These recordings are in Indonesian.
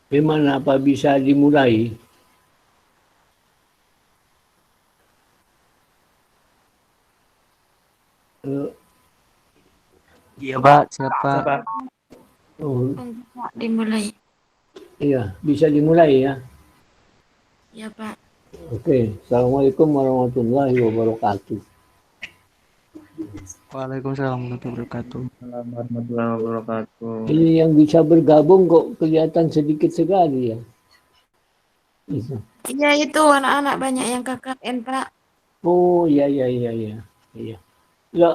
Gimana, apa bisa dimulai? Iya Pak, siapa? Oh, Pak, dimulai. iya, bisa dimulai ya. Ya Pak. Oke, Assalamualaikum warahmatullahi wabarakatuh. Waalaikumsalam warahmatullahi wabarakatuh. Assalamualaikum warahmatullahi wabarakatuh. Ini yang bisa bergabung kok kelihatan sedikit sekali ya. Iya itu anak-anak banyak yang KKN Pak. Oh iya. Ya,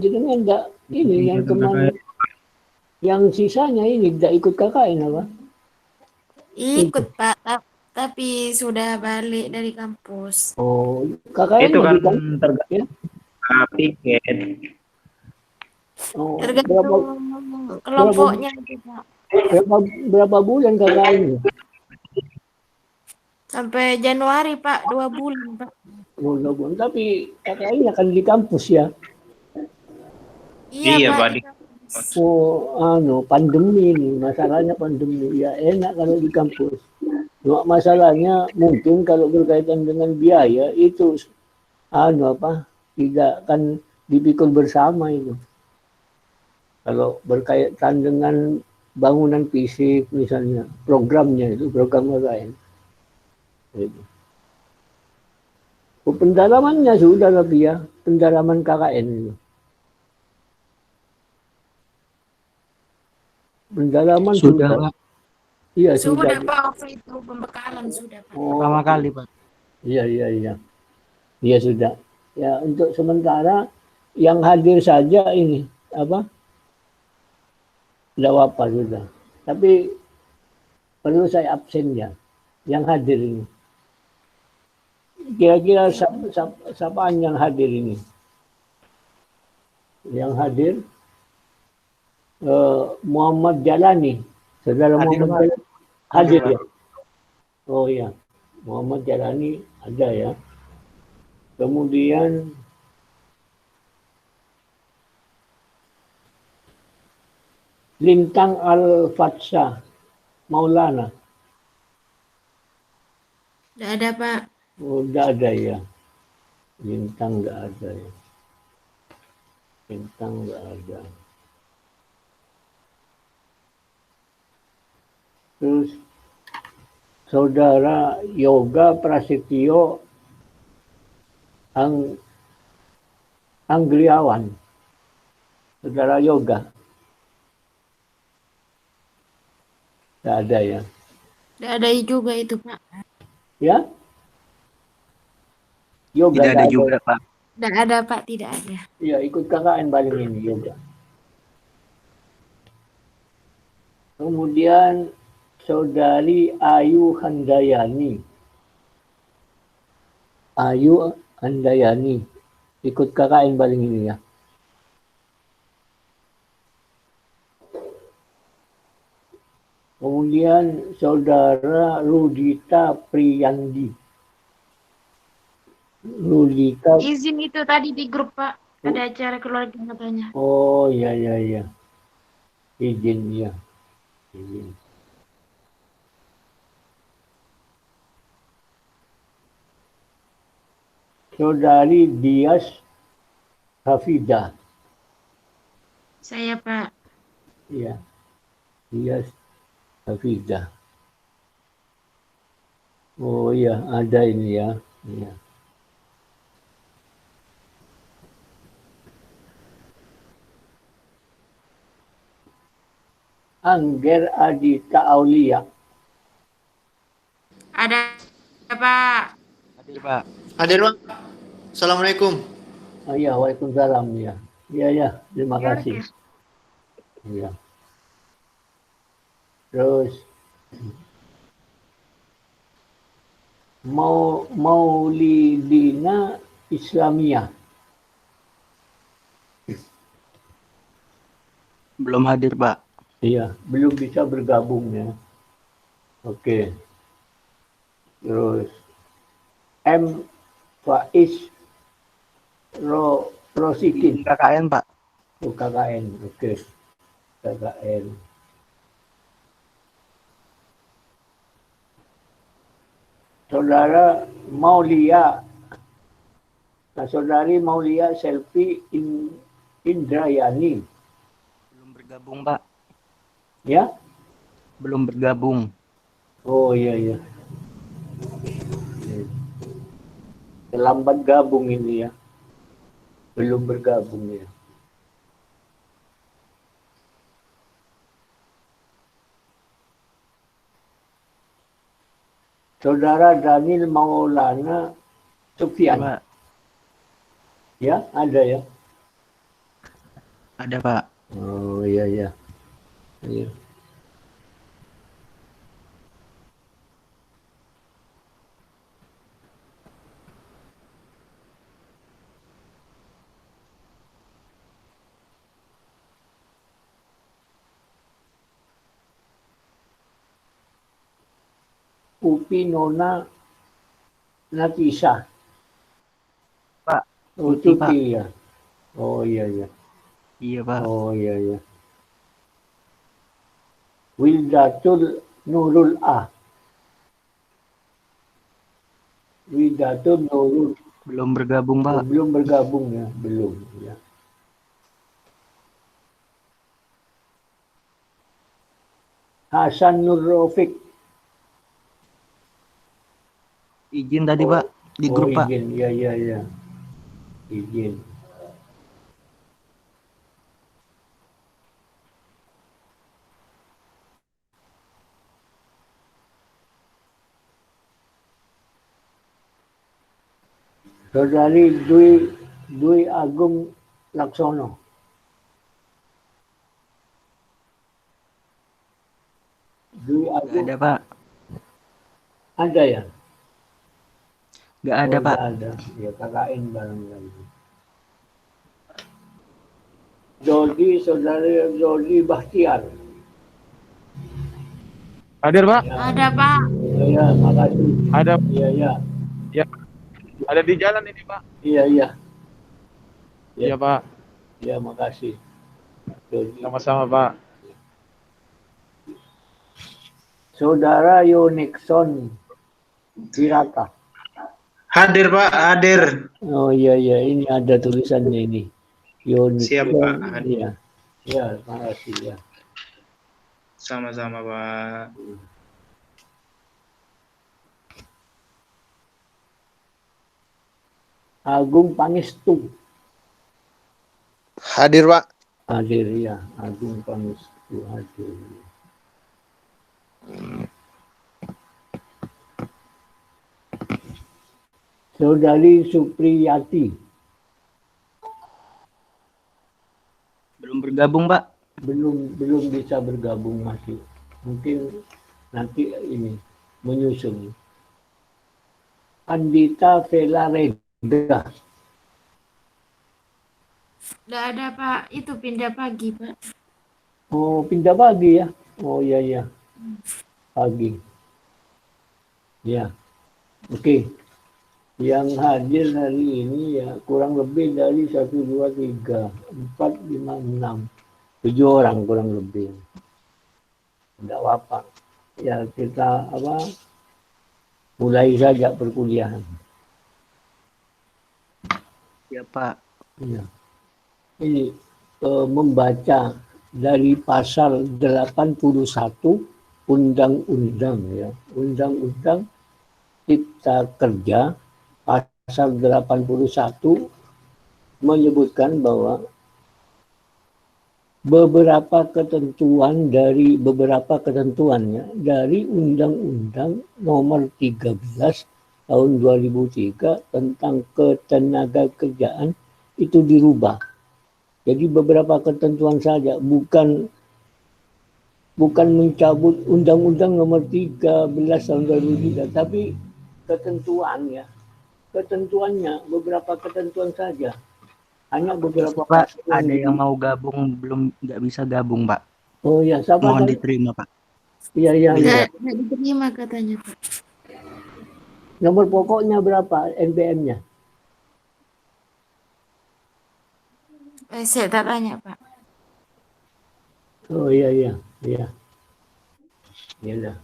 jenengan enggak ini yang kemarin, yang sisanya ini tidak ikut KKN apa? Ikut Pak, tapi sudah balik dari kampus. Oh, KKN Itu kan ya? tiket. Oh, Tergantung kelompoknya itu Pak. berapa bulan KKN? Sampai Januari Pak, 2 bulan Pak. Oh, 2 bulan. Tapi KKN akan di kampus ya? Iya, Pak. Pak. Oh, pandemi ini, masalahnya pandemi. Ya enak kalau di kampus. Cuma masalahnya mungkin kalau berkaitan dengan biaya itu tidak akan dipikul bersama itu. Kalau berkaitan dengan bangunan fisik misalnya, programnya itu, program lain. Gitu. Pendalamannya sudah lebih ya, pendalaman KKN itu. Pendalaman sudah. Iya, sudah Pak, waktu itu pembekalan sudah Pak. Pertama kali Pak. Iya. Iya sudah. Ya untuk sementara yang hadir saja ini tidak apa sudah. Tapi perlu saya absen ya, yang hadir ini. Kira-kira siapaan yang hadir ini? Yang hadir Muhammad Jalani, saudara hadir, Muhammad Jalani hadir ya. Oh iya, Muhammad Jalani ada ya. Kemudian Lintang Al-Fatsah Maulana. Tidak ada Pak. Oh, tidak ada ya. Lintang tidak ada ya. Lintang tidak ada. Terus saudara Yoga Prasetyo Anggriawan. Saudara Yoga. Tidak ada ya. Tidak ada juga itu Pak. Ya? Yoga tidak ada juga Pak. Tidak ada Pak, tidak ada. Ya, ikut KKN paling ini Yoga. Kemudian saudari Ayu Handayani. Ayu Handayani ikut KKN paling ini ya. Kemudian saudara Rudita Priyandi. Rudita. Izin itu tadi di grup Pak. Ada acara keluarga katanya. Oh iya. Izin ya. Izin. Saudari Dias Hafidah. Saya Pak. Iya. Dias Hafidah. Oh iya, ada ini ya. Iya. Angger Adita Aulia. Ada Pak. Hadir Pak. Hadir Pak. Assalamualaikum. Oh iya, waalaikumsalam ya. Iya, terima kasih. Iya. Terus Maulidina Islamiyah. Belum hadir, Pak. Iya, belum bisa bergabung ya. Oke. Terus M. Faiz Rosikin. KKN, Pak. Oh, KKN. Oke. KKN. Saudara Maulia. Nah, saudari Maulia Selfie Indrayani. Belum bergabung, Pak. Ya? Belum bergabung. Oh iya iya. Terlambat gabung ini ya. Belum bergabung ya. Saudara Daniel Maulana Sufyan. Pak. Ya, ada ya. Ada, Pak. Oh iya iya. Iya. Upi Nona Natisa. Pak. Oh, Cuti, Pak. cuti ya. Oh iya iya. Iya, Pak. Oh iya iya. Wildatul Nurul A. Wildatul Nurul. Belum bergabung, Pak. Belum bergabung ya, belum ya. Hasan Nur Rafiq. Izin tadi, Pak. Di grup, Pak. Izin, ya ya ya. Izin. Saudari Dwi Agung Laksono. Dwi Nggak Agung ada, Pak. ada ya? Nggak ada, Oh, Pak. nggak ada. Ya KKN barangkali. Jody, saudari Jody Bahtiar. Hadir, Pak. Ya, Ada, Pak. ya, makasih. Ada, Iya, iya. ada di jalan ini, Pak. Iya, iya. Ya. Iya, Pak. Ya, makasih. Jody. Sama-sama, Pak. Saudara Yonikson Wirata. Hadir, Pak. Hadir. Oh iya iya, ini ada tulisannya ini. Yonikson. Siap, Pak. Iya. Ya, makasih ya. Sama-sama, Pak. Agung Pangestu. Hadir, Pak. Hadir ya, Agung Pangestu hadir. Saudari Supriyati. Belum bergabung, Pak. Belum bisa bergabung masih. Mungkin nanti ini menyusul. Andita Vela Reda. Nggak ada, Pak. Itu pindah pagi, Pak. Oh, pindah pagi ya. Oh iya iya. Pagi. Ya. Oke. Yang hadir hari ini ya kurang lebih dari 1, 2, 3, 4, 5, 6, 7 orang kurang lebih. Tidak apa-apa. Ya kita mulai saja perkuliahan. Ya, Pak. Ya. Ini membaca dari pasal 81 Undang-Undang ya. Undang-Undang Cipta Kerja pasal 81 menyebutkan bahwa beberapa ketentuan dari Undang-Undang Nomor 13 tahun 2003 tentang ketenagakerjaan itu dirubah. Jadi beberapa ketentuan saja, bukan mencabut Undang-Undang Nomor 13 tahun 2003, tapi ketentuannya beberapa ketentuan saja. Hanya beberapa Pak, pasal ada yang di- mau gabung belum nggak bisa gabung, Pak. Oh ya, siapa Mohon tadi? diterima, Pak. Iya, iya, iya. Nggak diterima katanya, Pak. Nomor pokoknya berapa NPM-nya? Saya tak tanya, Pak. Oh iya, iya, iya. Iya dah.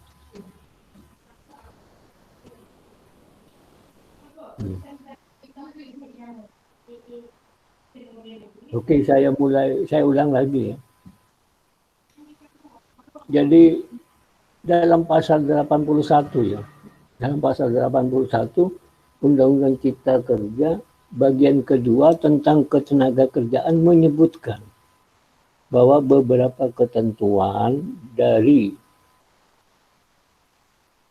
Hmm. Oke, saya ulang lagi ya. Jadi dalam pasal 81 ya. Dalam pasal 81 Undang-Undang Cipta Kerja bagian kedua tentang ketenaga kerjaan menyebutkan bahwa beberapa ketentuan dari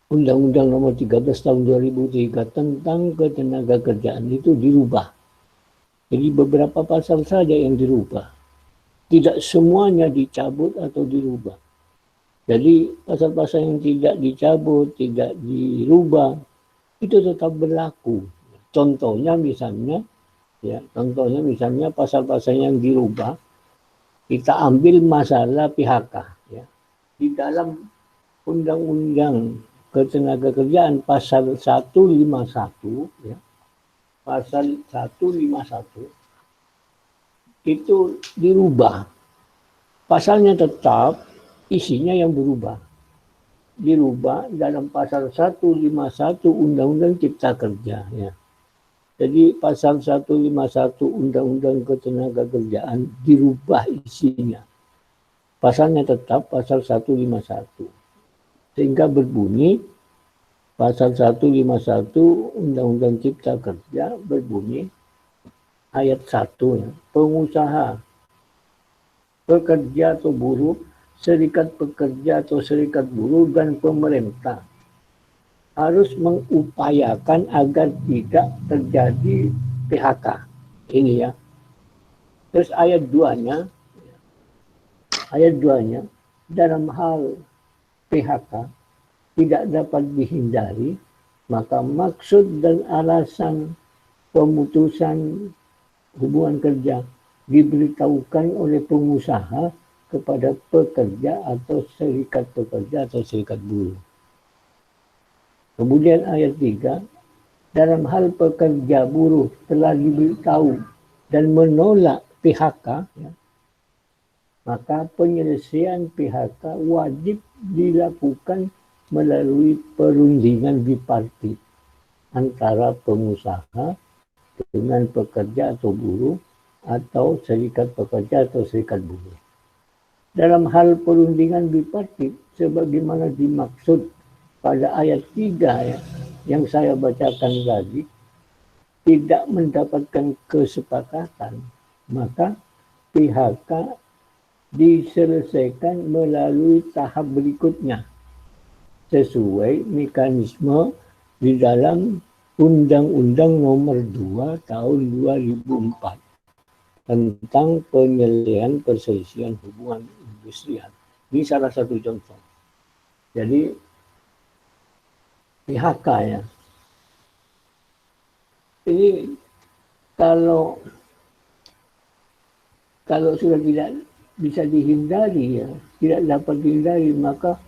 Undang-Undang Nomor 13 Tahun 2003 tentang ketenaga kerjaan itu dirubah. Jadi beberapa pasal saja yang dirubah. Tidak semuanya dicabut atau dirubah. Jadi pasal-pasal yang tidak dicabut, tidak dirubah, itu tetap berlaku. Contohnya misalnya pasal-pasal yang dirubah, kita ambil masalah PHK. Ya. Di dalam Undang-Undang Ketenagakerjaan pasal 151, ya, pasal 151 itu dirubah. Pasalnya tetap, isinya yang berubah. Dirubah dalam pasal 151 Undang-Undang Cipta Kerja. Ya. Jadi pasal 151 Undang-Undang Ketenagakerjaan dirubah isinya. Pasalnya tetap pasal 151. Sehingga berbunyi pasal 151 Undang-Undang Cipta Kerja berbunyi ayat 1 ya. Pengusaha, pekerja atau buruh, serikat pekerja atau serikat buruh dan pemerintah harus mengupayakan agar tidak terjadi PHK. Ini ya. Terus ayat 2-nya dalam hal PHK tidak dapat dihindari, maka maksud dan alasan pemutusan hubungan kerja diberitahukan oleh pengusaha kepada pekerja atau serikat pekerja atau serikat buruh. Kemudian ayat 3, dalam hal pekerja buruh telah diberitahu dan menolak PHK, ya, maka penyelesaian PHK wajib dilakukan melalui perundingan bipartit antara pengusaha dengan pekerja atau buruh atau serikat pekerja atau serikat buruh. Dalam hal perundingan bipartit sebagaimana dimaksud pada ayat 3 ya, yang saya bacakan tadi, tidak mendapatkan kesepakatan, maka PHK diselesaikan melalui tahap berikutnya sesuai mekanisme di dalam Undang-Undang Nomor 2 Tahun 2004 tentang penyelesaian perselisihan hubungan industrial. Ini salah satu contoh. Jadi PHK ya. Ini kalau sudah tidak bisa dihindari ya, tidak dapat dihindari, maka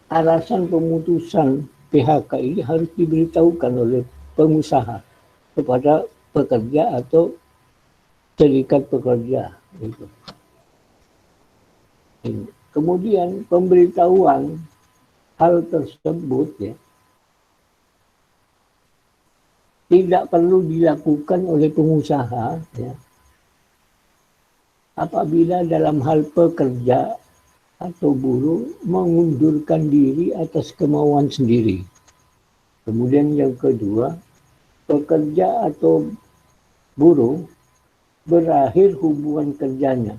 alasan pemutusan PHK ini harus diberitahukan oleh pengusaha kepada pekerja atau serikat pekerja. Gitu. Kemudian pemberitahuan hal tersebut ya tidak perlu dilakukan oleh pengusaha ya, apabila dalam hal pekerja atau buruh mengundurkan diri atas kemauan sendiri. Kemudian yang kedua, pekerja atau buruh berakhir hubungan kerjanya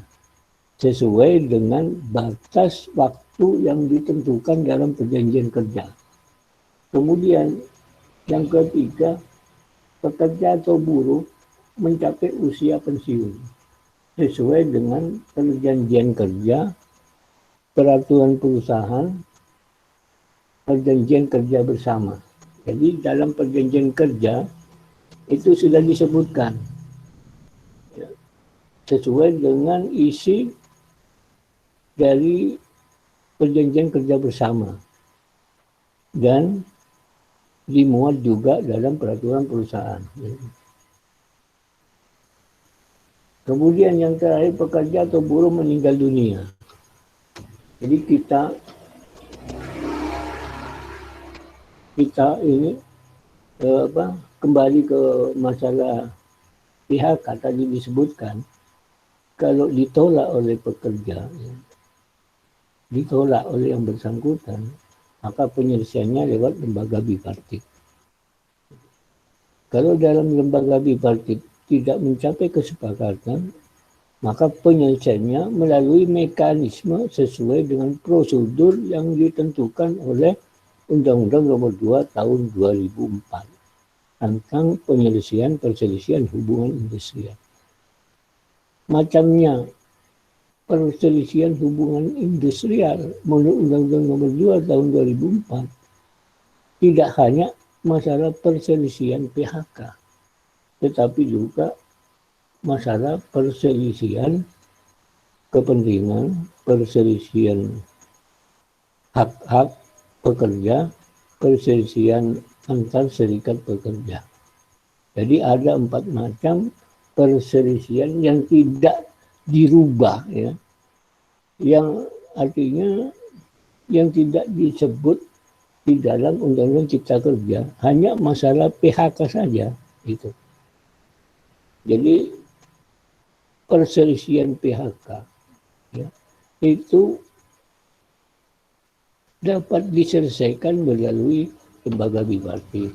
sesuai dengan batas waktu yang ditentukan dalam perjanjian kerja. Kemudian yang ketiga, pekerja atau buruh mencapai usia pensiun sesuai dengan perjanjian kerja, peraturan perusahaan, perjanjian kerja bersama. Jadi dalam perjanjian kerja itu sudah disebutkan sesuai dengan isi dari perjanjian kerja bersama dan dimuat juga dalam peraturan perusahaan. Kemudian yang terakhir, pekerja atau buruh meninggal dunia. Jadi kita ini kembali ke masalah PHK tadi disebutkan, kalau ditolak oleh pekerja, ditolak oleh yang bersangkutan, maka penyelesaiannya lewat lembaga bipartit. Kalau dalam lembaga bipartit tidak mencapai kesepakatan, maka penyelesaiannya melalui mekanisme sesuai dengan prosedur yang ditentukan oleh Undang-Undang Nomor 2 Tahun 2004 tentang perselisihan hubungan industrial. Macamnya perselisihan hubungan industrial menurut Undang-Undang Nomor 2 Tahun 2004 tidak hanya masalah perselisihan PHK, tetapi juga masalah perselisihan kepentingan, perselisihan hak-hak pekerja, perselisihan antar serikat pekerja. Jadi ada 4 macam perselisihan yang tidak dirubah, ya, yang artinya yang tidak disebut di dalam Undang-Undang Cipta Kerja, hanya masalah PHK saja itu. Jadi perselisihan PHK, ya, itu dapat diselesaikan melalui lembaga bipartit.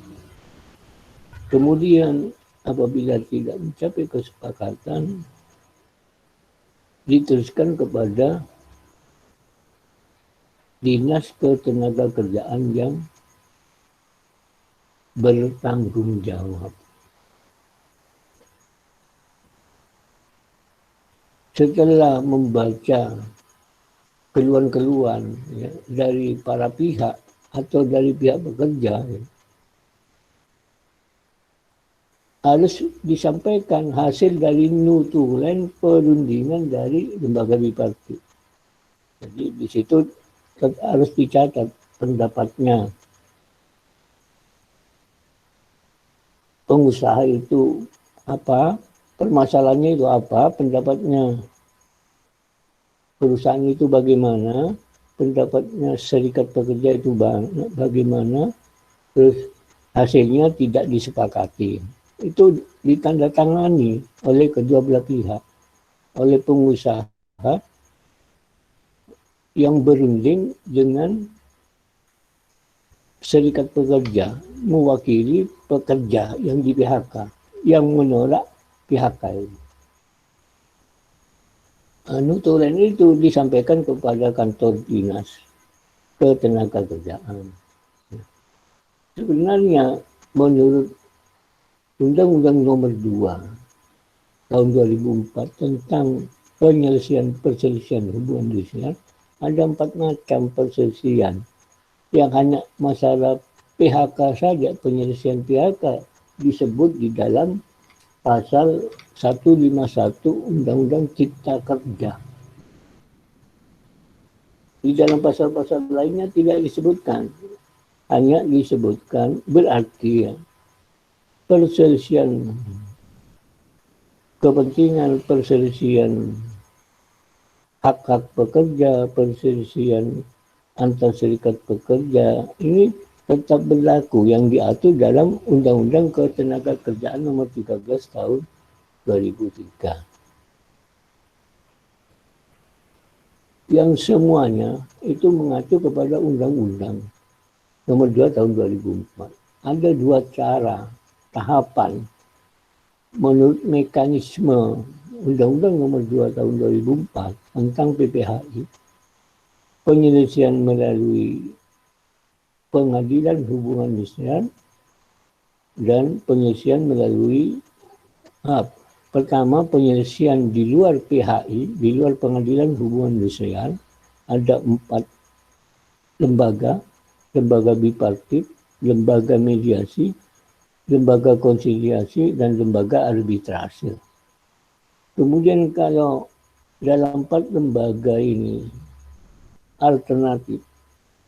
Kemudian apabila tidak mencapai kesepakatan, diteruskan kepada Dinas Ketenagakerjaan yang bertanggung jawab. Setelah membaca keluhan-keluhan, ya, dari para pihak atau dari pihak pekerja, ya, harus disampaikan hasil dari nutulen perundingan dari lembaga bipartit. Jadi di situ harus dicatat pendapatnya pengusaha itu apa, permasalahannya itu apa, pendapatnya perusahaan itu bagaimana, pendapatnya serikat pekerja itu bagaimana, terus hasilnya tidak disepakati. Itu ditandatangani oleh kedua belah pihak, oleh pengusaha yang berunding dengan serikat pekerja, mewakili pekerja yang di PHK, yang menolak PHK ini. Nutulen itu disampaikan kepada kantor dinas ketenagakerjaan. Sebenarnya menurut Undang-Undang Nomor 2 Tahun 2004 tentang perselisihan hubungan industrial, ada 4 macam perselisihan yang hanya masalah PHK saja. Penyelesaian PHK disebut di dalam pasal 151 Undang-Undang Cipta Kerja. Di dalam pasal-pasal lainnya tidak disebutkan. Hanya disebutkan berarti, ya, perselisihan kepentingan, perselisihan hak-hak pekerja, perselisihan antar serikat pekerja, ini tetap berlaku yang diatur dalam Undang-Undang Ketenagakerjaan Nomor 13 Tahun 2003. Yang semuanya itu mengacu kepada Undang-Undang Nomor 2 Tahun 2004. Ada 2 cara, tahapan menurut mekanisme Undang-Undang Nomor 2 Tahun 2004 tentang PPHI. Penyelesaian melalui Pengadilan Hubungan Industrial dan penyelesaian melalui pertama, penyelesaian di luar PHI, di luar Pengadilan Hubungan Industrial, ada 4 lembaga, lembaga bipartit, lembaga mediasi, lembaga konsiliasi, dan lembaga arbitrase. Kemudian kalau dalam 4 lembaga ini alternatif,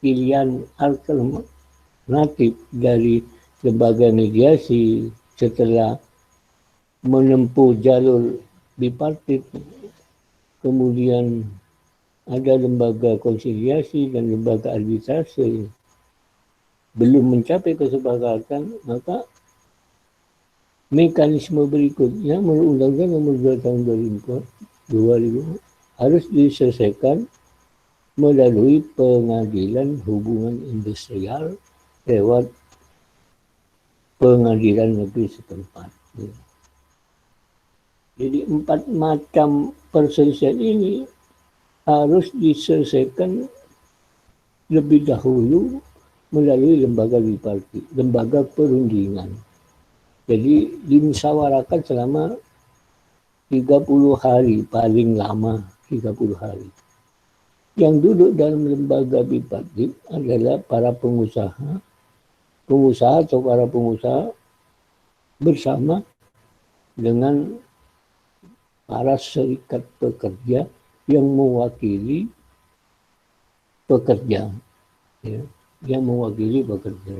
pilihan alternatif dari lembaga mediasi setelah menempuh jalur bipartit, kemudian ada lembaga konsiliasi dan lembaga arbitrase, belum mencapai kesepakatan, maka mekanisme berikutnya menurut Undang-Undang Nomor 2 Tahun 2000 harus diselesaikan melalui pengadilan hubungan industrial lewat pengadilan negeri setempat. Jadi 4 macam perselisihan ini harus diselesaikan lebih dahulu melalui lembaga bipartit, lembaga perundingan. Jadi dimusyawarahkan selama 30 hari, paling lama 30 hari. Yang duduk dalam lembaga bipartit adalah para pengusaha atau para pengusaha bersama dengan para serikat pekerja yang mewakili pekerja, ya, yang mewakili pekerja.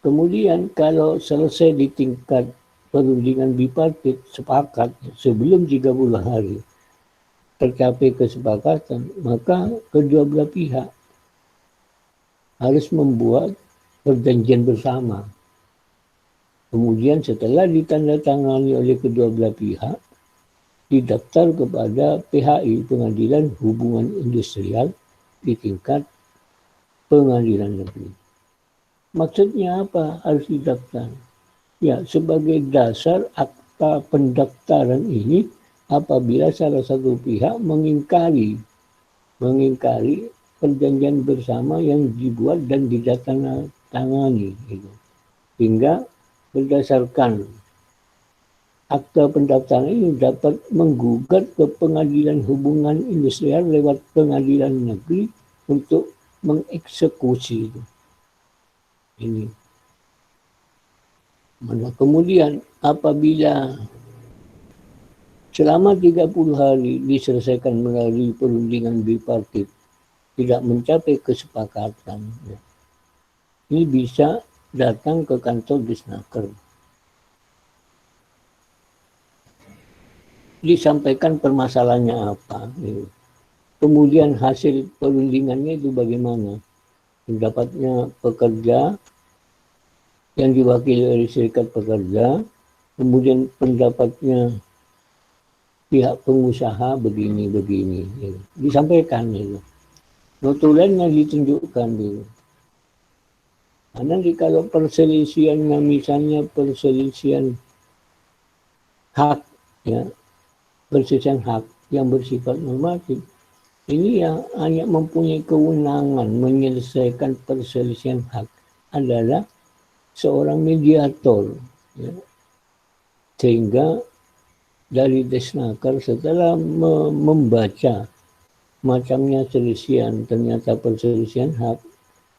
Kemudian kalau selesai di tingkat perundingan bipartit sepakat sebelum 30 hari tercapai kesepakatan, maka kedua belah pihak harus membuat perjanjian bersama. Kemudian setelah ditandatangani oleh kedua belah pihak, didaftar kepada PHI, Pengadilan Hubungan Industrial di tingkat pengadilan negeri. Maksudnya apa harus didaftar? Ya, sebagai dasar akta pendaftaran ini apabila salah satu pihak mengingkari perjanjian bersama yang dibuat dan ditandatangani, gitu. Hingga berdasarkan akta pendaftaran ini dapat menggugat ke Pengadilan Hubungan Industrial lewat pengadilan negeri untuk mengeksekusi itu. Ini. Kemudian apabila selama 30 hari diselesaikan melalui perundingan bipartit tidak mencapai kesepakatan, ini bisa datang ke kantor Disnaker. Disampaikan permasalahannya apa. Kemudian hasil perundingannya itu bagaimana. Pendapatnya pekerja yang diwakili oleh serikat pekerja, kemudian pendapatnya pihak pengusaha begini. Disampaikan. Notulennya ditunjukkan. Nanti kalau perselisihannya misalnya perselisihan hak, ya, perselisihan hak yang bersifat normatif, ini yang hanya mempunyai kewenangan menyelesaikan perselisihan hak adalah seorang mediator, ya. Sehingga dari Disnaker setelah membaca macamnya selisihan, ternyata perselisihan hak,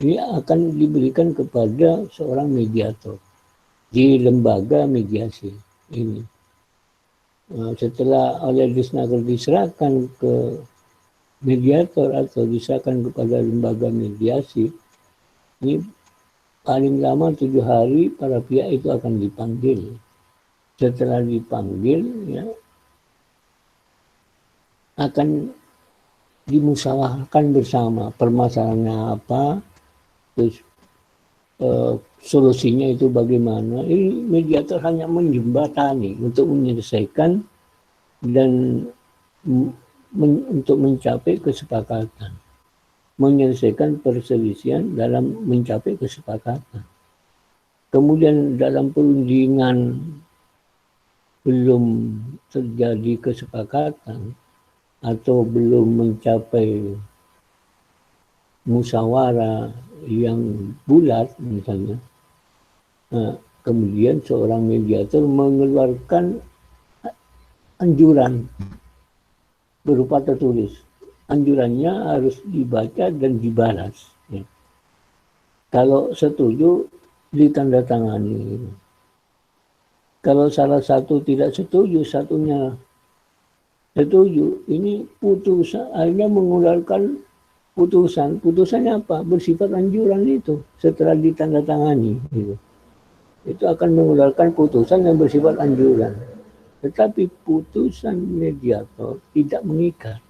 ini akan diberikan kepada seorang mediator di lembaga mediasi ini. Setelah oleh Disnaker diserahkan ke mediator atau diserahkan kepada lembaga mediasi, ini paling lama 7 hari para pihak itu akan dipanggil. Setelah dipanggil, ya, akan dimusyawarahkan bersama permasalahannya apa, terus solusinya itu bagaimana. Ini mediator hanya menjembatani untuk menyelesaikan dan untuk mencapai kesepakatan, menyelesaikan perselisihan dalam mencapai kesepakatan. Kemudian dalam perundingan belum terjadi kesepakatan atau belum mencapai musyawarah yang bulat misalnya, kemudian seorang mediator mengeluarkan anjuran berupa tertulis. Anjurannya harus dibaca dan dibalas. Ya. Kalau setuju, ditandatangani. Kalau salah satu tidak setuju, satunya setuju, ini putusan, akhirnya mengeluarkan putusan. Putusannya apa? Bersifat anjuran itu setelah ditandatangani. Gitu. Itu akan mengeluarkan putusan yang bersifat anjuran. Tetapi putusan mediator tidak mengikat.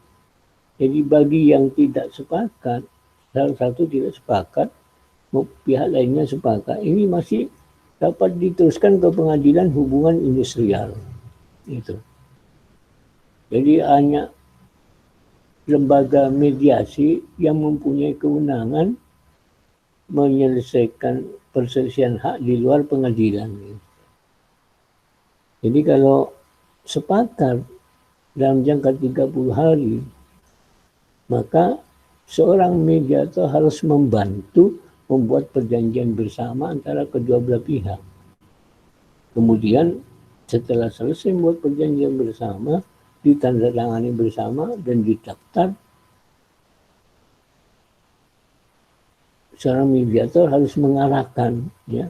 Jadi bagi yang tidak sepakat, salah satu tidak sepakat, pihak lainnya sepakat, ini masih dapat diteruskan ke pengadilan hubungan industrial. Itu. Jadi hanya lembaga mediasi yang mempunyai kewenangan menyelesaikan perselisihan hak di luar pengadilan. Jadi kalau sepakat dalam jangka 30 hari, maka seorang mediator harus membantu membuat perjanjian bersama antara kedua belah pihak. Kemudian setelah selesai membuat perjanjian bersama, ditandatangani bersama dan didaftar, seorang mediator harus mengarahkan, ya.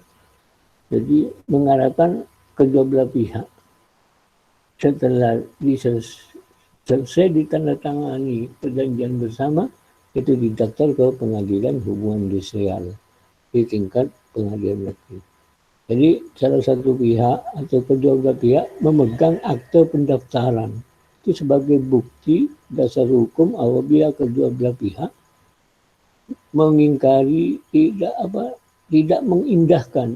Jadi mengarahkan kedua belah pihak. Setelah selesai ditandatangani perjanjian bersama, itu didaftar ke pengadilan hubungan industrial di tingkat pengadilan negeri. Jadi salah satu pihak atau kedua belah pihak memegang akte pendaftaran itu sebagai bukti dasar hukum apabila kedua belah pihak mengingkari tidak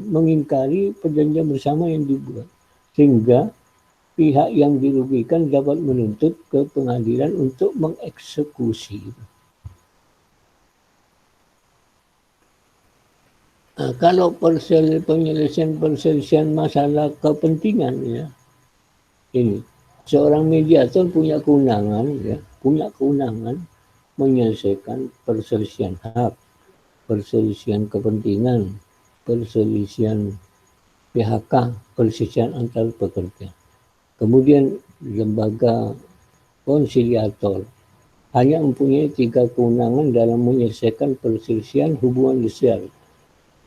mengingkari perjanjian bersama yang dibuat, sehingga pihak yang dirugikan dapat menuntut ke pengadilan untuk mengeksekusi. Nah, kalau penyelesaian masalah kepentingan, ya, ini seorang mediator punya kewenangan menyelesaikan perselisihan hak, perselisihan kepentingan, perselisihan PHK, perselisihan antar pekerja. Kemudian lembaga konsiliator hanya mempunyai 3 kewenangan dalam menyelesaikan perselisihan hubungan industrial.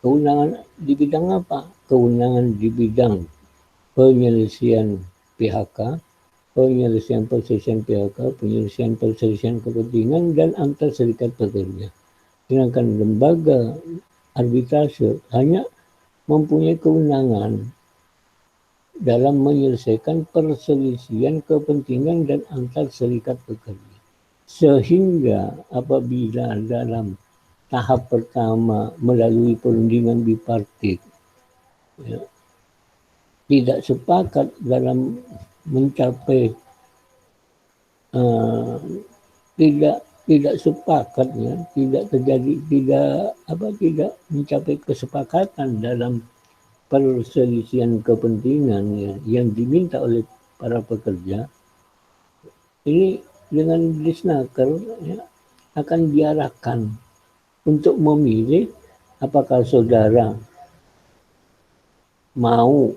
Kewenangan di bidang apa? Kewenangan di bidang penyelesaian PHK, penyelesaian perselisihan PHK, penyelesaian perselisihan kepentingan, dan antar serikat pekerja. Sedangkan lembaga arbitrase hanya mempunyai kewenangan dalam menyelesaikan perselisihan kepentingan dan antar serikat pekerja. Sehingga apabila dalam tahap pertama melalui perundingan bipartit, ya, tidak sepakat dalam mencapai tidak sepakat, ya, tidak mencapai kesepakatan dalam perselisihan kepentingan, ya, yang diminta oleh para pekerja, ini dengan disnaker, ya, akan diarahkan untuk memilih apakah saudara mau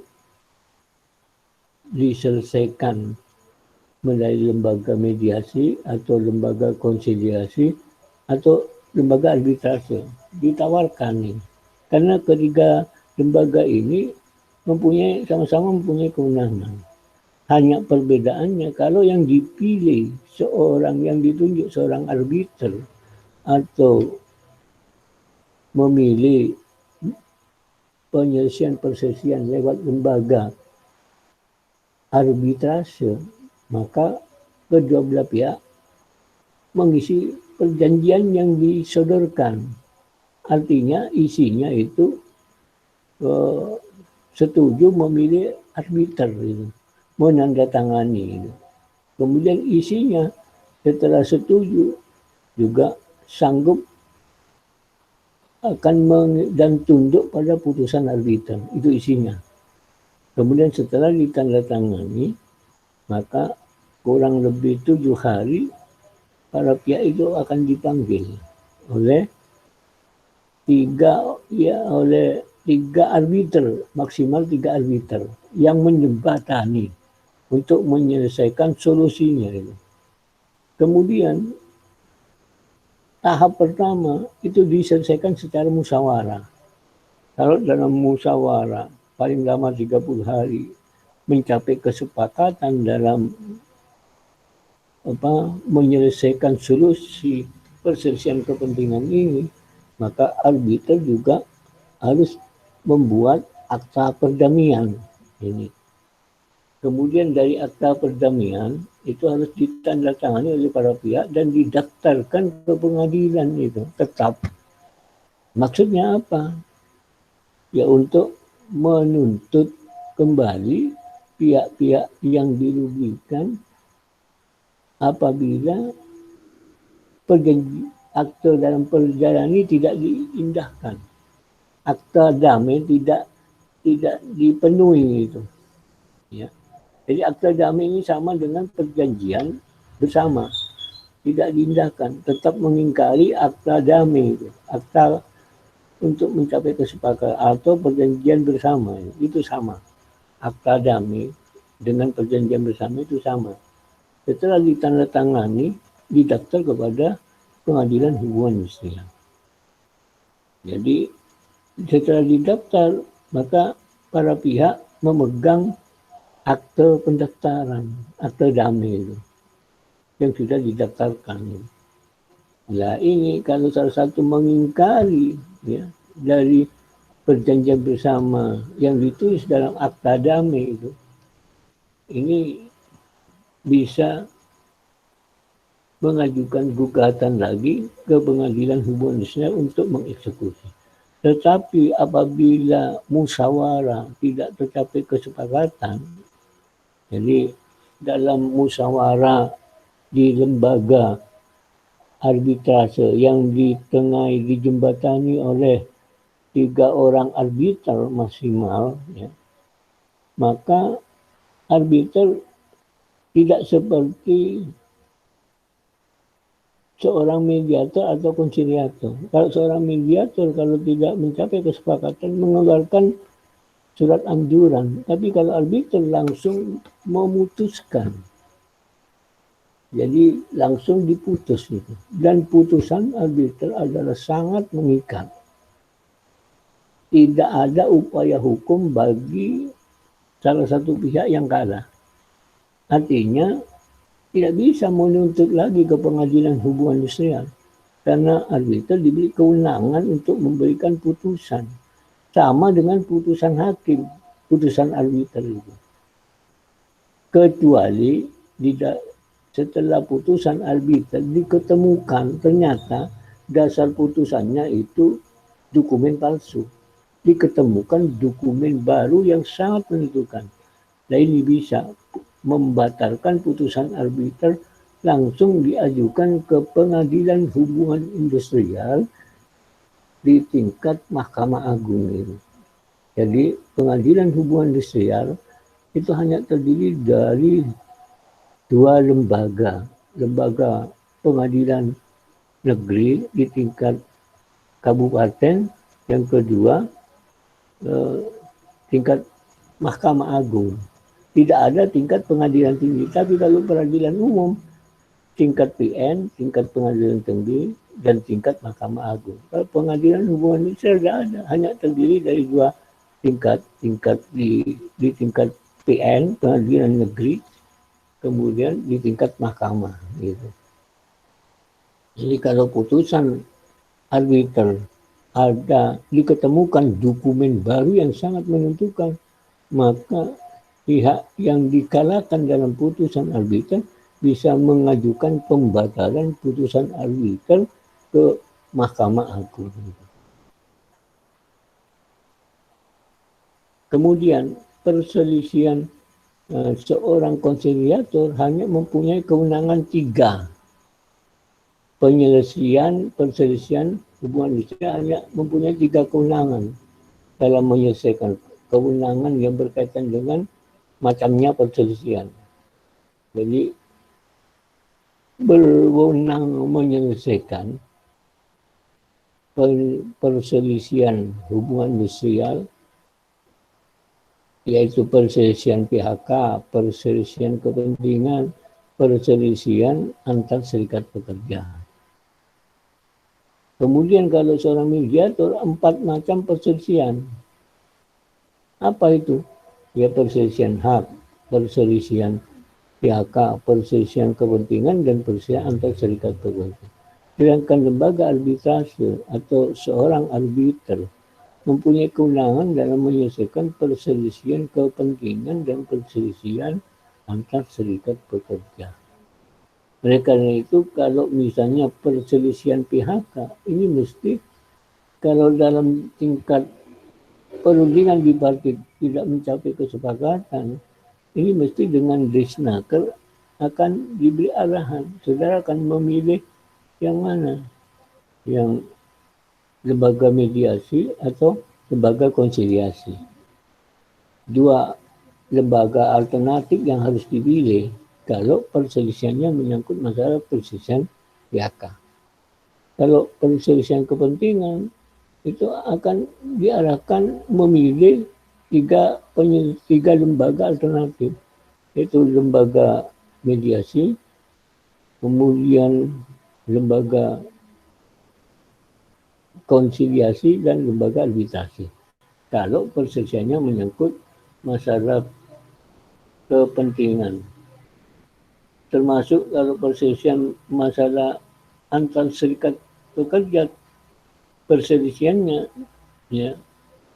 diselesaikan melalui lembaga mediasi atau lembaga konsiliasi atau lembaga arbitrase. Ditawarkan nih, karena ketiga lembaga ini sama-sama mempunyai kewenangan. Hanya perbedaannya kalau yang dipilih seorang yang ditunjuk seorang arbiter atau memilih penyelesaian perselisihan lewat lembaga arbitrase, maka kedua belah pihak mengisi perjanjian yang disodorkan. Artinya isinya itu setuju memilih arbiter, gitu, menandatangani. Gitu. Kemudian isinya setelah setuju juga sanggup akan dan tunduk pada putusan arbiter. Itu isinya. Kemudian setelah ditandatangani, maka kurang lebih 7 hari para pihak itu akan dipanggil oleh tiga arbiter, maksimal 3 arbiter yang menjembatani untuk menyelesaikan solusinya. Kemudian tahap pertama itu diselesaikan secara musyawarah. Kalau dalam musyawarah paling lama 30 hari, mencapai kesepakatan dalam menyelesaikan solusi perselisihan kepentingan ini, maka arbiter juga harus membuat akta perdamaian ini. Kemudian dari akta perdamaian itu harus ditandatangani oleh para pihak dan didaftarkan ke pengadilan itu tetap. Maksudnya apa? Ya untuk menuntut kembali pihak-pihak yang dirugikan apabila akta dalam perjalanan ini tidak diindahkan. Akta damai tidak dipenuhi itu. Ya. Jadi akta damai ini sama dengan perjanjian bersama. Tidak diindahkan, tetap mengingkari akta damai itu. Akta untuk mencapai kesepakatan atau perjanjian bersama itu sama. Akta damai dengan perjanjian bersama itu sama. Setelah ditandatangani, didaftar kepada Pengadilan Hubungan Industrial. Jadi setelah didaftar, maka para pihak memegang akte pendaftaran, akte damai itu yang sudah didaftarkan. Nah ini kalau salah satu mengingkari ya, dari perjanjian bersama yang ditulis dalam akta damai itu, ini bisa mengajukan gugatan lagi ke Pengadilan Hubungan Industrial untuk mengeksekusi. Tetapi apabila musyawarah tidak tercapai kesepakatan, jadi dalam musyawarah di lembaga arbitrase yang dijembatani oleh 3 orang arbiter maksimal, ya, maka arbiter tidak seperti seorang mediator atau konsiliator. Kalau seorang mediator kalau tidak mencapai kesepakatan mengeluarkan surat anjuran, tapi kalau arbiter langsung memutuskan. Jadi langsung diputus itu. Dan putusan arbiter adalah sangat mengikat. Tidak ada upaya hukum bagi salah satu pihak yang kalah. Artinya tidak bisa menuntut lagi ke Pengadilan Hubungan Industrial karena arbiter diberi kewenangan untuk memberikan putusan sama dengan putusan hakim, putusan arbiter itu. Kecuali setelah putusan arbiter diketemukan ternyata dasar putusannya itu dokumen palsu. Diketemukan dokumen baru yang sangat menentukan. Nah ini bisa membatalkan putusan arbiter, langsung diajukan ke Pengadilan Hubungan Industrial di tingkat Mahkamah Agung ini. Jadi Pengadilan Hubungan Industrial itu hanya terdiri dari 2 lembaga. Lembaga pengadilan negeri di tingkat kabupaten, yang kedua tingkat Mahkamah Agung. Tidak ada tingkat pengadilan tinggi, tapi kalau peradilan umum, tingkat PN, tingkat pengadilan tinggi, dan tingkat Mahkamah Agung. Kalau pengadilan hubungan industrial tidak ada, hanya terdiri dari 2 tingkat. Tingkat di tingkat PN, pengadilan negeri, kemudian di tingkat mahkamah. Gitu. Jadi kalau putusan arbiter ada diketemukan dokumen baru yang sangat menentukan, maka pihak yang dikalahkan dalam putusan arbiter bisa mengajukan pembatalan putusan arbiter ke Mahkamah Agung. Kemudian perselisihan seorang konsiliator hanya mempunyai kewenangan 3. Perselisihan hubungan industrial hanya mempunyai 3 kewenangan dalam menyelesaikan. Kewenangan yang berkaitan dengan macamnya perselisihan. Jadi berwenang menyelesaikan perselisihan hubungan industrial, yaitu perselisihan PHK, perselisihan kepentingan, perselisihan antar serikat pekerja. Kemudian kalau seorang mediator 4 macam perselisihan. Apa itu? Ya perselisihan hak, perselisihan PHK, perselisihan kepentingan, dan perselisihan antar serikat pekerja. Sedangkan lembaga arbitrase atau seorang arbiter mempunyai kewenangan dalam menyelesaikan perselisihan kepentingan dan perselisihan antar serikat pekerja. Oleh karena itu, kalau misalnya perselisihan PHK, ini mesti kalau dalam tingkat perundingan bipartit tidak mencapai kesepakatan, ini mesti dengan Disnaker akan diberi arahan. Saudara akan memilih yang mana? Yang lembaga mediasi atau lembaga konsiliasi. Dua lembaga alternatif yang harus dipilih kalau perselisihannya menyangkut masalah perselisihan PHK. Kalau perselisihan kepentingan, itu akan diarahkan memilih tiga lembaga alternatif, yaitu lembaga mediasi, kemudian lembaga konsiliasi, dan lembaga arbitrasi. Kalau perselisihannya menyangkut masalah kepentingan, termasuk kalau perselisihan masalah antar serikat pekerja, perselisihannya ya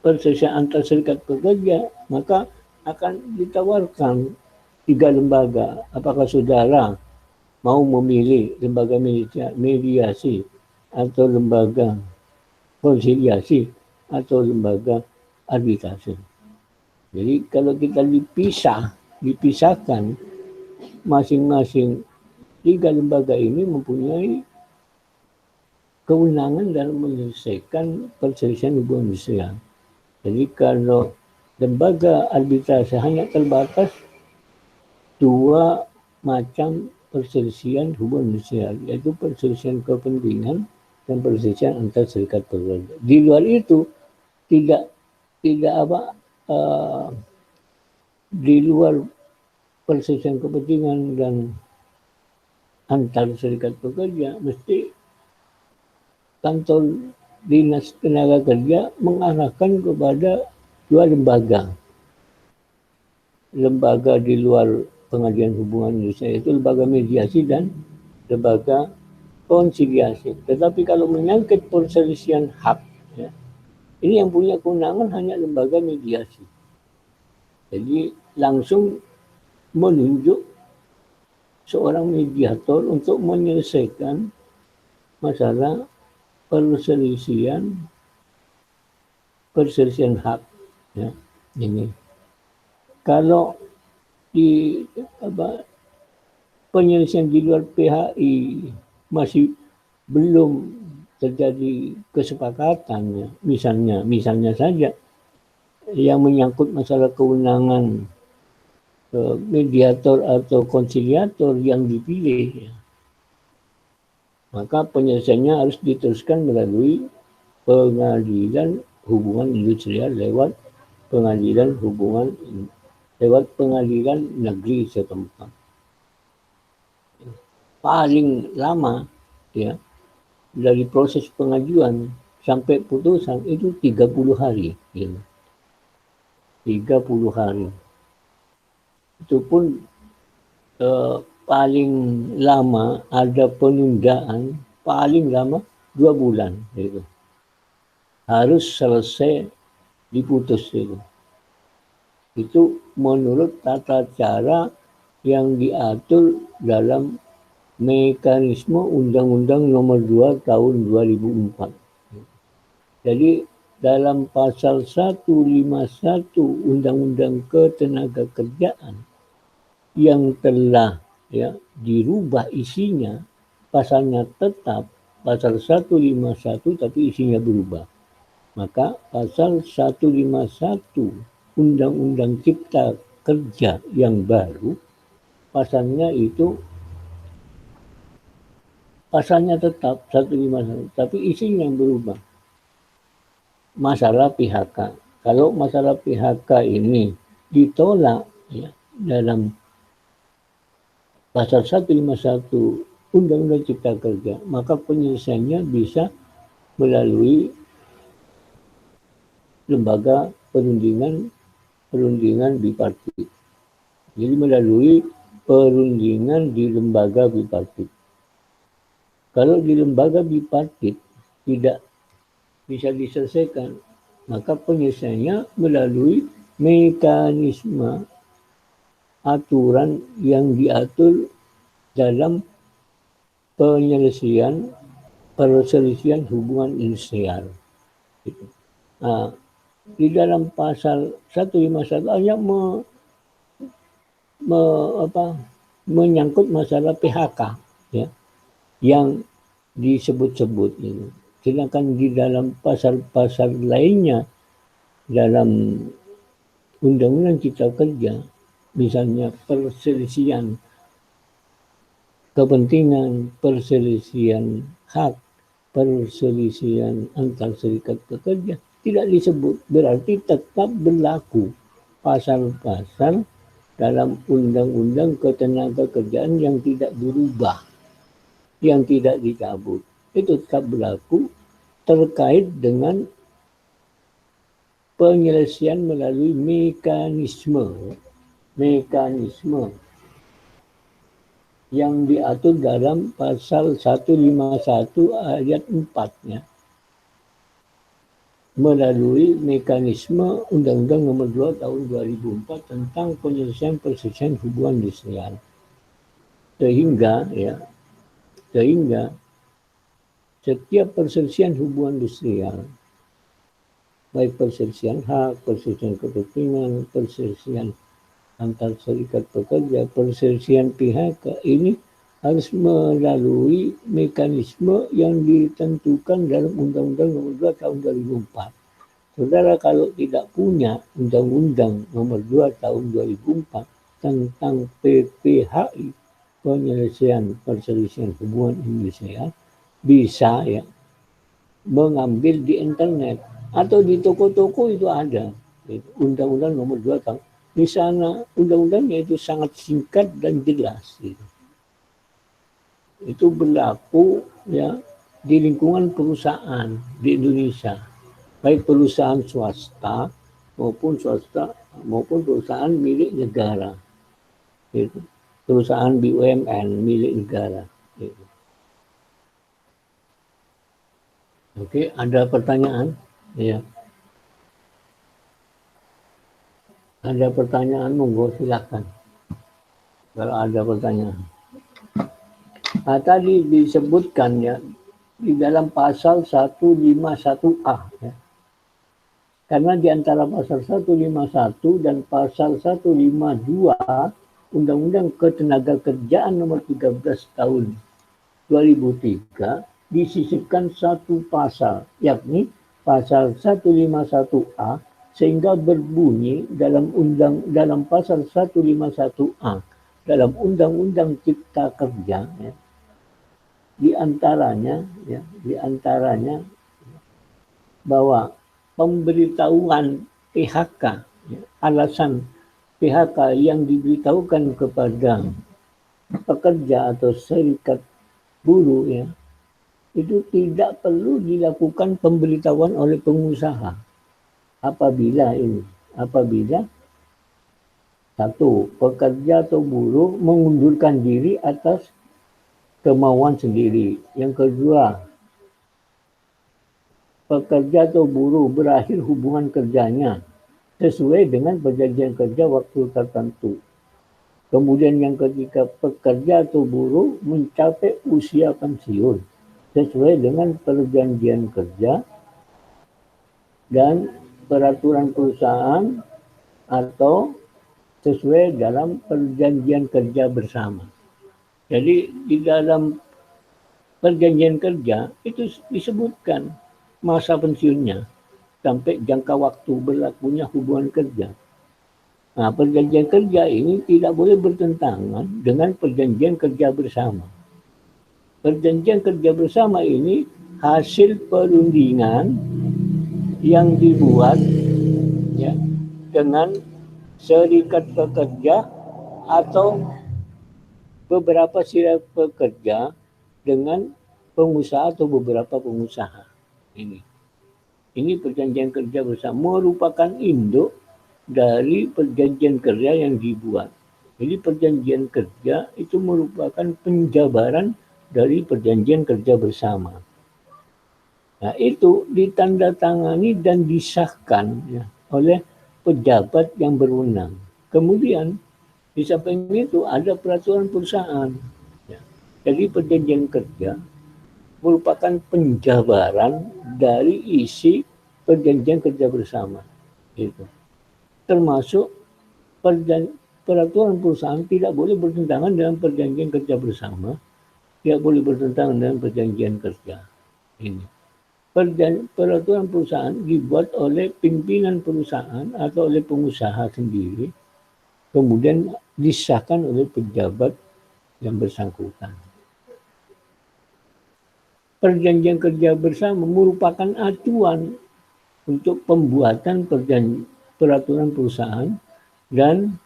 perselisihan antar serikat pekerja, maka akan ditawarkan tiga lembaga. Apakah saudara mau memilih lembaga mediasi atau lembaga konsiliasi atau lembaga arbitrase? Jadi kalau kita dipisahkan, masing-masing tiga lembaga ini mempunyai kewenangan dalam menyelesaikan perselisihan hubungan industrial. Jadi kalau lembaga arbitrase hanya terbatas dua macam perselisihan hubungan industrial, yaitu perselisihan kepentingan dan perselisihan antar serikat pekerja. Di luar itu tidak di luar perselisihan kepentingan dan antar serikat pekerja, mesti kantor dinas tenaga kerja mengarahkan kepada dua lembaga. Lembaga di luar pengadilan hubungan Indonesia, yaitu lembaga mediasi dan lembaga konsiliasi. Tetapi kalau menyangkut perselisihan hak, ya, ini yang punya kewenangan hanya lembaga mediasi. Jadi langsung menunjuk seorang mediator untuk menyelesaikan masalah perselisihan hak. Ya, ini. Kalau di penyelesaian di luar PHI masih belum terjadi kesepakatan, misalnya saja yang menyangkut masalah kewenangan mediator atau konsiliator yang dipilih, maka penyelesaiannya harus diteruskan melalui pengadilan hubungan industrial lewat pengadilan negeri setempat. Paling lama ya dari proses pengajuan sampai putusan itu 30 hari. Ya. 30 hari. Itu pun paling lama ada penundaan paling lama 2 bulan. Gitu. Harus selesai diputus itu. Itu menurut tata cara yang diatur dalam mekanisme Undang-Undang Nomor 2 Tahun 2004. Jadi dalam pasal 151 Undang-Undang Ketenagakerjaan yang telah ya dirubah isinya, pasalnya tetap pasal 151 tapi isinya berubah. Maka pasal 151 Undang-Undang Cipta Kerja yang baru, pasalnya tetap 151 tapi isinya yang berubah. Masalah PHK. Kalau masalah PHK ini ditolak ya, dalam pasal 151 Undang-Undang Cipta Kerja, maka penyelesaiannya bisa melalui lembaga perundingan bipartit. Jadi melalui perundingan di lembaga bipartit. Kalau di lembaga bipartit tidak bisa diselesaikan, maka penyelesaiannya melalui mekanisme aturan yang diatur dalam perselisihan hubungan industrial. Gitu. Nah, di dalam pasal 151 hanya menyangkut masalah PHK, ya, yang disebut-sebut ini. Sedangkan di dalam pasal-pasal lainnya dalam Undang-Undang Cipta Kerja, misalnya perselisihan kepentingan, perselisihan hak, perselisihan antar serikat pekerja tidak disebut, berarti tetap berlaku pasal-pasal dalam Undang-Undang Ketenagakerjaan yang tidak berubah, yang tidak dicabut. Itu tetap berlaku terkait dengan penyelesaian melalui mekanisme yang diatur dalam pasal 151 ayat 4-nya. Melalui mekanisme Undang-Undang Nomor 2 Tahun 2004 tentang penyelesaian perselisihan hubungan industrial. Sehingga setiap perselisihan hubungan industrial, baik perselisihan hak, perselisihan kepentingan, perselisihan antar serikat pekerja, perselisihan PHK, ini harus melalui mekanisme yang ditentukan dalam Undang-Undang Nomor 2 Tahun 2004. Saudara kalau tidak punya Undang-Undang Nomor 2 Tahun 2004 tentang PPHI, penyelesaian perselisihan hubungan industrial, bisa ya mengambil di internet atau di toko-toko itu ada Undang-Undang Nomor 2 Tahun. Di sana undang-undangnya itu sangat singkat dan jelas. Itu berlaku ya di lingkungan perusahaan di Indonesia, baik perusahaan swasta maupun perusahaan milik negara. Itu perusahaan BUMN milik negara. Itu. Oke, ada pertanyaan? Ya. Ada pertanyaan, monggo silakan. Kalau ada pertanyaan. Nah, tadi disebutkan ya di dalam pasal 151A ya. Karena di antara pasal 151 dan pasal 152 Undang-Undang Ketenagakerjaan Nomor 13 Tahun 2003 disisipkan satu pasal, yakni pasal 151A, sehingga berbunyi dalam pasal 151A dalam Undang-Undang Cipta Kerja ya, di antaranya bahwa pemberitahuan PHK ya, alasan PHK yang diberitahukan kepada pekerja atau serikat buruh ya, itu tidak perlu dilakukan pemberitahuan oleh pengusaha. Apabila satu, pekerja atau buruh mengundurkan diri atas kemauan sendiri. Yang kedua, pekerja atau buruh berakhir hubungan kerjanya sesuai dengan perjanjian kerja waktu tertentu. Kemudian yang ketiga, pekerja atau buruh mencapai usia pensiun sesuai dengan perjanjian kerja dan peraturan perusahaan atau sesuai dalam perjanjian kerja bersama. Jadi di dalam perjanjian kerja itu disebutkan masa pensiunnya sampai jangka waktu berlakunya hubungan kerja. Nah, perjanjian kerja ini tidak boleh bertentangan dengan perjanjian kerja bersama. Perjanjian kerja bersama ini hasil perundingan yang dibuat ya, dengan serikat pekerja atau beberapa serikat pekerja dengan pengusaha atau beberapa pengusaha. Ini perjanjian kerja bersama merupakan induk dari perjanjian kerja yang dibuat Jadi perjanjian kerja itu merupakan penjabaran dari perjanjian kerja bersama. Nah, itu ditandatangani dan disahkan ya, oleh pejabat yang berwenang. Kemudian di samping itu ada peraturan perusahaan. Ya. Jadi perjanjian kerja merupakan penjabaran dari isi perjanjian kerja bersama. Gitu. Termasuk peraturan perusahaan tidak boleh bertentangan dengan perjanjian kerja bersama, tidak boleh bertentangan dengan perjanjian kerja. Ini. Peraturan perusahaan dibuat oleh pimpinan perusahaan atau oleh pengusaha sendiri, kemudian disahkan oleh pejabat yang bersangkutan. Perjanjian kerja bersama merupakan acuan untuk pembuatan peraturan perusahaan dan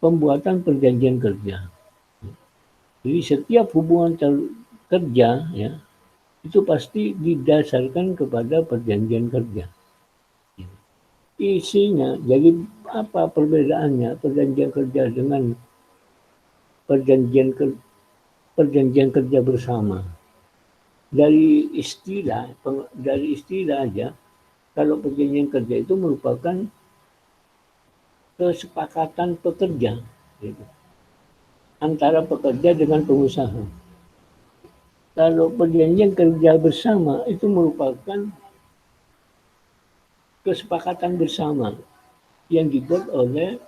pembuatan perjanjian kerja. Jadi setiap hubungan kerja ya, itu pasti didasarkan kepada perjanjian kerja. Isinya, jadi apa perbedaannya perjanjian kerja dengan perjanjian kerja bersama? Dari istilah aja, kalau perjanjian kerja itu merupakan kesepakatan pekerja gitu, antara pekerja dengan pengusaha. Kalau perjanjian kerja bersama itu merupakan kesepakatan bersama yang dibuat oleh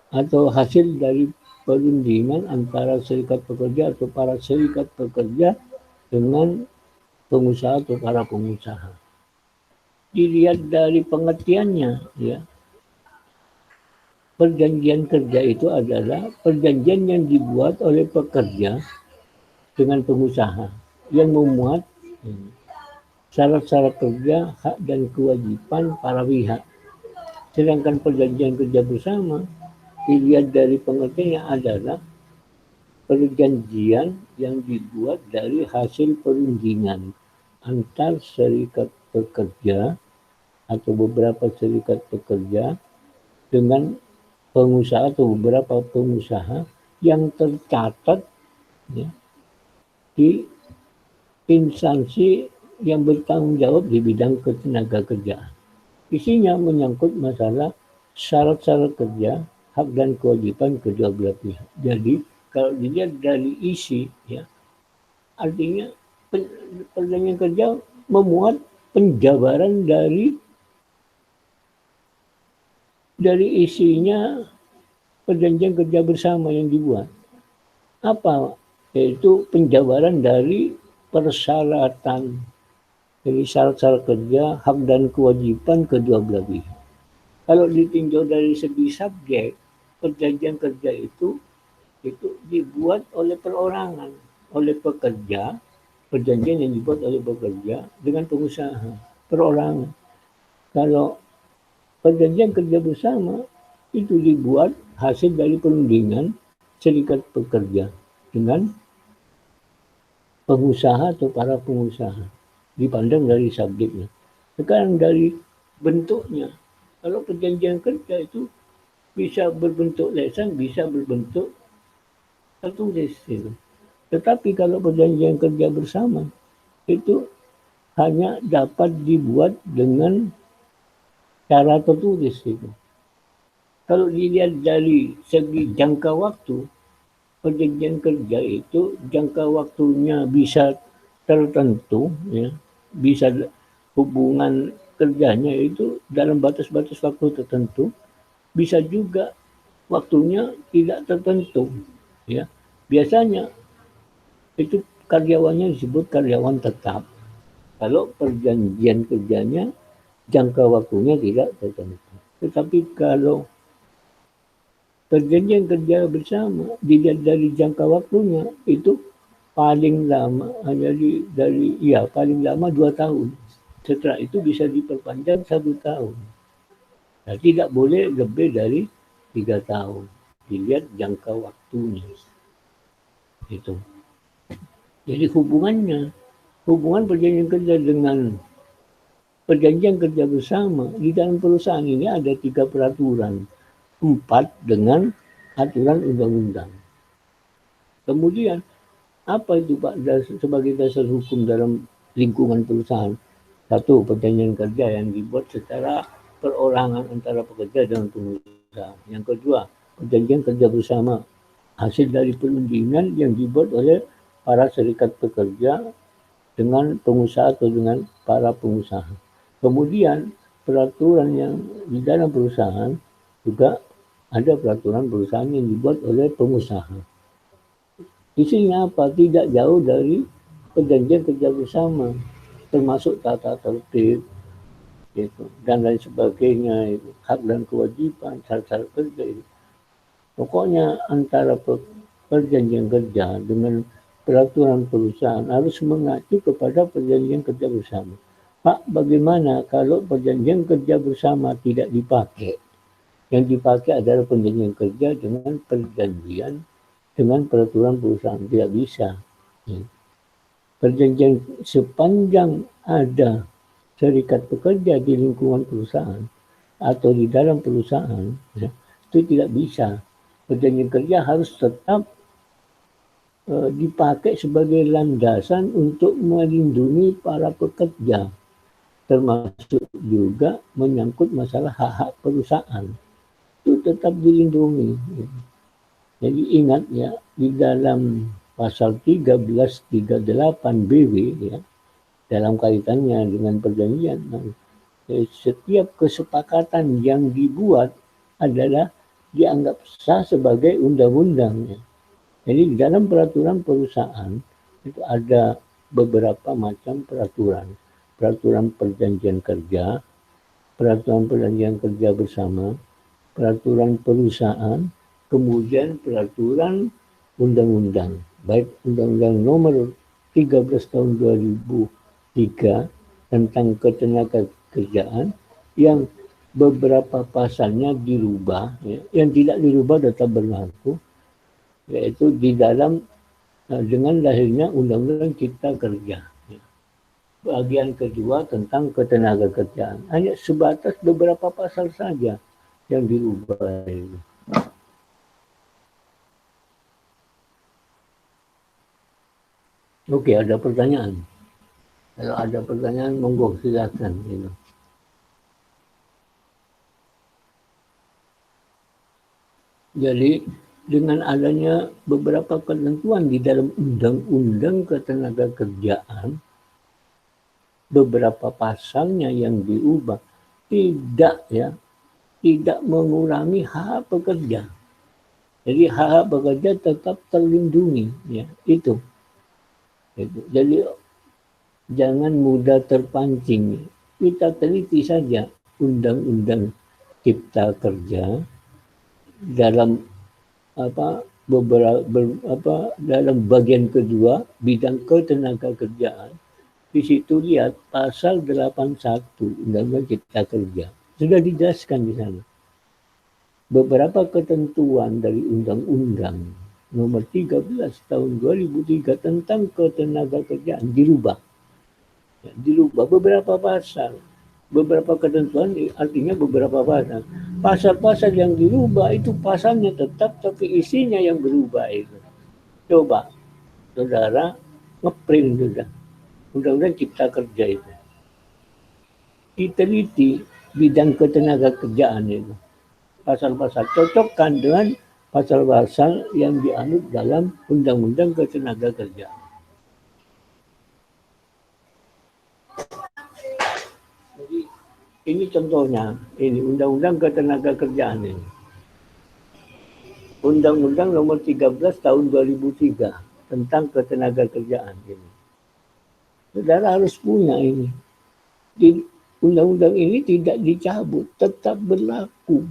atau hasil dari perundingan antara serikat pekerja atau para serikat pekerja dengan pengusaha atau para pengusaha. Dilihat dari pengertiannya, ya, perjanjian kerja itu adalah perjanjian yang dibuat oleh pekerja dengan pengusaha yang memuat syarat-syarat kerja, hak dan kewajiban para pihak. Sedangkan perjanjian kerja bersama dilihat dari pengertiannya adalah perjanjian yang dibuat dari hasil perundingan antar serikat pekerja atau beberapa serikat pekerja dengan pengusaha atau beberapa pengusaha yang tercatat ya, di instansi yang bertanggung jawab di bidang ketenaga kerjaan. Isinya menyangkut masalah syarat-syarat kerja, hak dan kewajiban kedua belah pihak. Jadi kalau dilihat dari isi, ya, artinya perjanjian kerja memuat penjabaran dari isinya perjanjian kerja bersama yang dibuat. Apa? Yaitu penjabaran dari persyaratan, jadi syarat-syarat kerja, hak dan kewajiban kedua belah pihak. Kalau ditinjau dari segi subjek, perjanjian kerja itu dibuat oleh perorangan, oleh pekerja, perjanjian yang dibuat oleh pekerja dengan pengusaha, perorangan. Kalau perjanjian kerja bersama itu dibuat hasil dari perundingan serikat pekerja dengan pengusaha atau para pengusaha, dipandang dari subjeknya. Sekarang dari bentuknya, kalau perjanjian kerja itu bisa berbentuk lesan, bisa berbentuk tertulis itu. Tetapi kalau perjanjian kerja bersama itu hanya dapat dibuat dengan cara tertulis itu. Kalau dilihat dari segi jangka waktu, perjanjian kerja itu jangka waktunya bisa tertentu, ya, bisa hubungan kerjanya itu dalam batas-batas waktu tertentu, bisa juga waktunya tidak tertentu. Ya, biasanya itu karyawannya disebut karyawan tetap. Kalau perjanjian kerjanya jangka waktunya tidak tertentu. Tetapi kalau perjanjian kerja bersama dilihat dari jangka waktunya itu paling lama hanya paling lama 2 tahun. Setelah itu bisa diperpanjang 1 tahun. Nah, tidak boleh lebih dari 3 tahun. Dilihat jangka waktunya. Itu. Jadi hubungan perjanjian kerja dengan perjanjian kerja bersama di dalam perusahaan ini ada 3 peraturan. 4 dengan aturan undang-undang. Kemudian apa itu Pak sebagai dasar hukum dalam lingkungan perusahaan? Satu, perjanjian kerja yang dibuat secara perorangan antara pekerja dan pengusaha. Yang kedua, perjanjian kerja bersama hasil dari perundingan yang dibuat oleh para serikat pekerja dengan pengusaha atau dengan para pengusaha. Kemudian peraturan yang di dalam perusahaan juga ada peraturan perusahaan yang dibuat oleh pengusaha. Isinya apa? Tidak jauh dari perjanjian kerja bersama, termasuk tata tertib, gitu, dan lain sebagainya, itu, hak dan kewajiban, syarat-syarat kerja itu. Pokoknya antara perjanjian kerja dengan peraturan perusahaan harus mengacu kepada perjanjian kerja bersama. Pak, bagaimana kalau perjanjian kerja bersama tidak dipakai? Yang dipakai adalah perjanjian kerja dengan perjanjian dengan peraturan perusahaan. Tidak bisa. Perjanjian sepanjang ada serikat pekerja di lingkungan perusahaan atau di dalam perusahaan, itu tidak bisa. Perjanjian kerja harus tetap dipakai sebagai landasan untuk melindungi para pekerja, termasuk juga menyangkut masalah hak-hak perusahaan. Itu tetap dilindungi. Jadi ingat ya, di dalam pasal 1338 BW ya, dalam kaitannya dengan perjanjian, setiap kesepakatan yang dibuat adalah dianggap sah sebagai undang-undang. Ya. Jadi di dalam peraturan perusahaan itu ada beberapa macam peraturan. Peraturan perjanjian kerja, peraturan perjanjian kerja bersama, peraturan perusahaan, kemudian peraturan undang-undang. Baik Undang-Undang Nomor 13 tahun 2003 tentang ketenagakerjaan yang beberapa pasalnya dirubah, ya, yang tidak dirubah tetap berlaku, yaitu di dalam dengan lahirnya Undang-Undang Cipta Kerja. Ya. Bagian kedua tentang ketenagakerjaan. Hanya sebatas beberapa pasal saja yang dirubah. Itu. Oke, ada pertanyaan? Kalau ada pertanyaan, monggo silakan. Gitu. Jadi dengan adanya beberapa ketentuan di dalam Undang-Undang Ketenagakerjaan, beberapa pasalnya yang diubah tidak mengurangi hak pekerja. Jadi hak pekerja tetap terlindungi, ya itu. Jadi jangan mudah terpancing. Kita teliti saja Undang-Undang Cipta Kerja dalam dalam bagian kedua bidang ketenagakerjaan. Di situ lihat pasal 81 Undang-Undang Cipta Kerja. Sudah dijelaskan di sana. Beberapa ketentuan dari Undang-Undang Nomor 13 tahun 2003 tentang ketenagakerjaan dirubah. Ya, dirubah beberapa pasal. Beberapa ketentuan artinya beberapa pasal. Pasal-pasal yang dirubah itu pasalnya tetap tapi isinya yang berubah itu. Coba saudara ngeprint sudah Undang-Undang Cipta Kerja itu. Diteliti bidang ketenagakerjaan itu. Pasal-pasal cocokkan dengan pasal-pasal yang dianut dalam Undang-Undang Ketenagakerjaan. Jadi ini contohnya, ini Undang-Undang Ketenagakerjaan ini. Undang-Undang Nomor 13 Tahun 2003 tentang Ketenagakerjaan ini. Saudara harus punya ini. Di undang-undang ini tidak dicabut, tetap berlaku.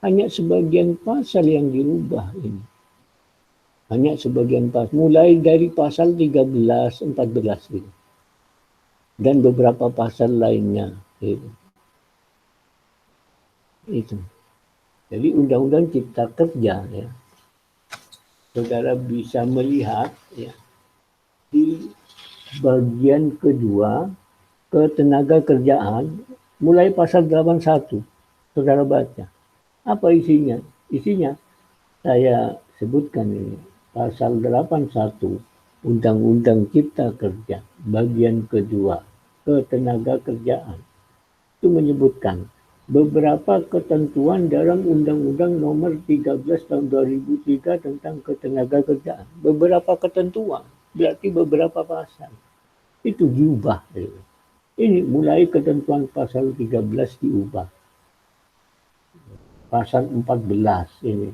Hanya sebagian pasal yang dirubah ini. Hanya sebagian pasal. Mulai dari pasal 13, 14 gitu. Dan beberapa pasal lainnya. Gitu. Itu. Jadi Undang-Undang Cipta Kerja ya. Saudara bisa melihat ya. Di bagian kedua ketenagakerjaan mulai pasal 81. Saudara baca. Apa isinya? Isinya saya sebutkan ini. Pasal 81 Undang-Undang Cipta Kerja bagian kedua ketenaga kerjaan itu menyebutkan beberapa ketentuan dalam Undang-Undang Nomor 13 Tahun 2003 tentang ketenaga kerjaan. Beberapa ketentuan, berarti beberapa pasal. Itu diubah. Ini mulai ketentuan pasal 13 diubah. Pasal 14 ini.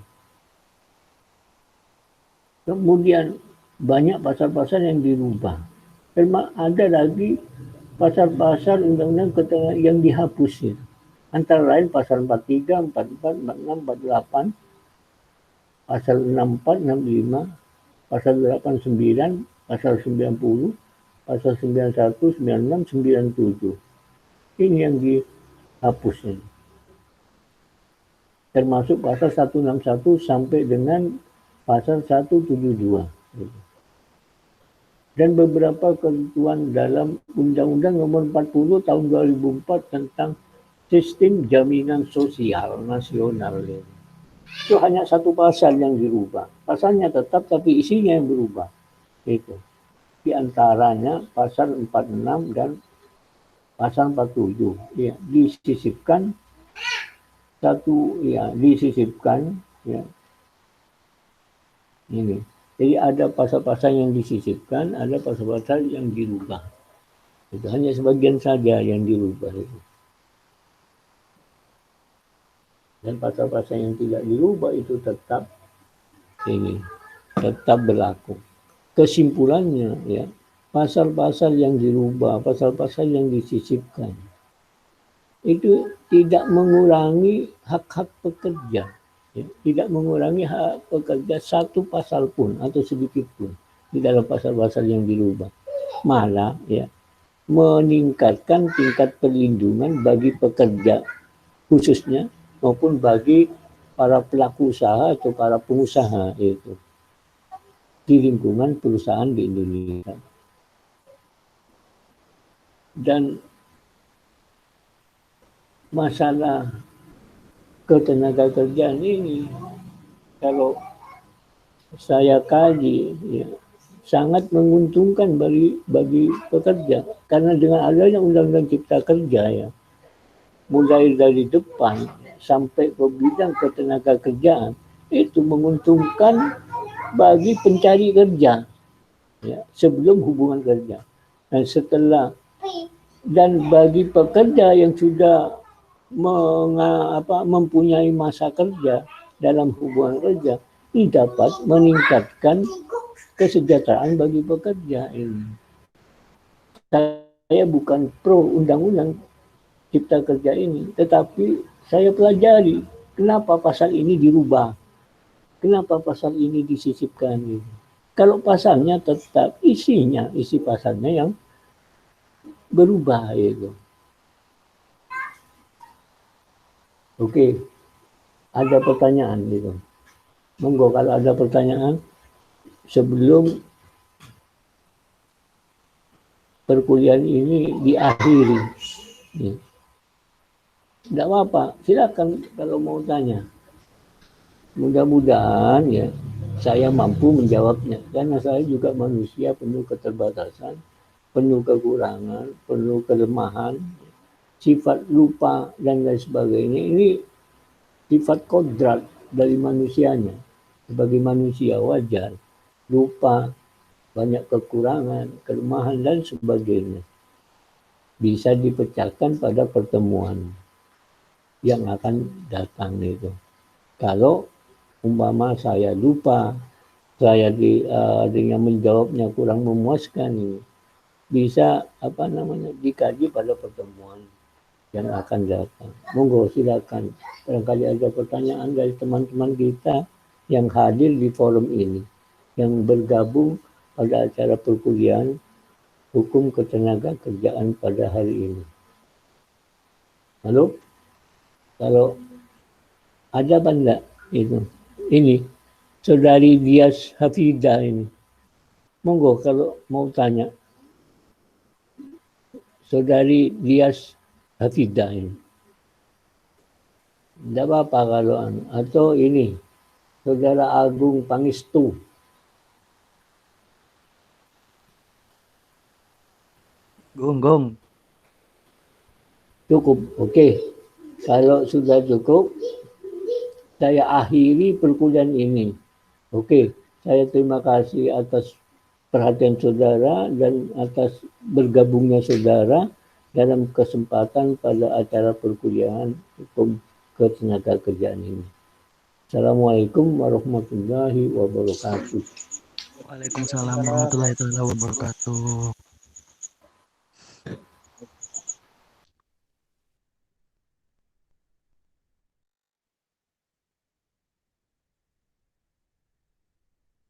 Kemudian banyak pasal-pasal yang dirubah. Ada lagi pasal-pasal undang-undang ketenaga yang dihapus. Antara lain pasal 43, 44, 46, 48, pasal 64, 65, pasal 89, pasal 90, pasal 91, 96, 97. Ini yang dihapus ini. Termasuk pasal 161 sampai dengan pasal 172. Dan beberapa ketentuan dalam Undang-Undang Nomor 40 Tahun 2004 tentang Sistem Jaminan Sosial Nasional. Itu hanya satu pasal yang dirubah. Pasalnya tetap tapi isinya yang berubah. Itu. Di antaranya pasal 46 dan pasal 47. Ya, disisipkan satu ya, disisipkan ya. Ini. Jadi ada pasal-pasal yang disisipkan, ada pasal-pasal yang dirubah. Itu hanya sebagian saja yang dirubah itu. Dan pasal-pasal yang tidak dirubah itu tetap berlaku. Kesimpulannya ya, pasal-pasal yang dirubah, pasal-pasal yang disisipkan itu tidak mengurangi hak-hak pekerja. Ya, tidak mengurangi hak pekerja satu pasal pun atau sedikit pun di dalam pasal-pasal yang dirubah. Malah ya meningkatkan tingkat perlindungan bagi pekerja khususnya maupun bagi para pelaku usaha atau para pengusaha itu di lingkungan perusahaan di Indonesia. Dan masalah ketenaga kerjaan ini kalau saya kaji ya, sangat menguntungkan bagi pekerja karena dengan adanya Undang-Undang Cipta Kerja ya mulai dari depan sampai ke bidang ketenaga kerjaan itu menguntungkan bagi pencari kerja ya, sebelum hubungan kerja dan setelah dan bagi pekerja yang sudah mempunyai masa kerja dalam hubungan kerja ini dapat meningkatkan kesejahteraan bagi pekerja ini. Saya bukan pro undang-undang Cipta Kerja ini, tetapi saya pelajari kenapa pasal ini dirubah, kenapa pasal ini disisipkan. Kalau pasalnya tetap isi pasalnya yang berubah itu. Oke, ada pertanyaan gitu. Monggo kalau ada pertanyaan sebelum perkuliahan ini diakhiri. Tidak apa-apa, silakan kalau mau tanya. Mudah-mudahan ya saya mampu menjawabnya karena saya juga manusia penuh keterbatasan, penuh kekurangan, penuh kelemahan, sifat lupa dan lain sebagainya. Ini sifat kodrat dari manusianya. Sebagai manusia wajar, lupa, banyak kekurangan, kelemahan dan sebagainya. Bisa dipecahkan pada pertemuan yang akan datang itu. Kalau umpama saya lupa, saya dengan menjawabnya kurang memuaskan ini, bisa dikaji pada pertemuan yang akan datang. Monggo silakan. Barangkali ada pertanyaan dari teman-teman kita yang hadir di forum ini, yang bergabung pada acara perkuliahan Hukum Ketenaga Kerjaan pada hari ini. Halo? Kalau ada apa enggak itu? Ini Saudari Dias Hafidah ini. Monggo kalau mau tanya. Saudari Dias Hafidah ini. Tidak apa-apa kalau atau ini Saudara Agung Pangestu. Gong. Cukup, oke. Kalau sudah cukup, saya akhiri perkuliahan ini. Oke, saya terima kasih atas perhatian saudara dan atas bergabungnya saudara dalam kesempatan pada acara perkuliahan hukum ketenagakerjaan ini. Assalamualaikum warahmatullahi wabarakatuh. Waalaikumsalam warahmatullahi wabarakatuh.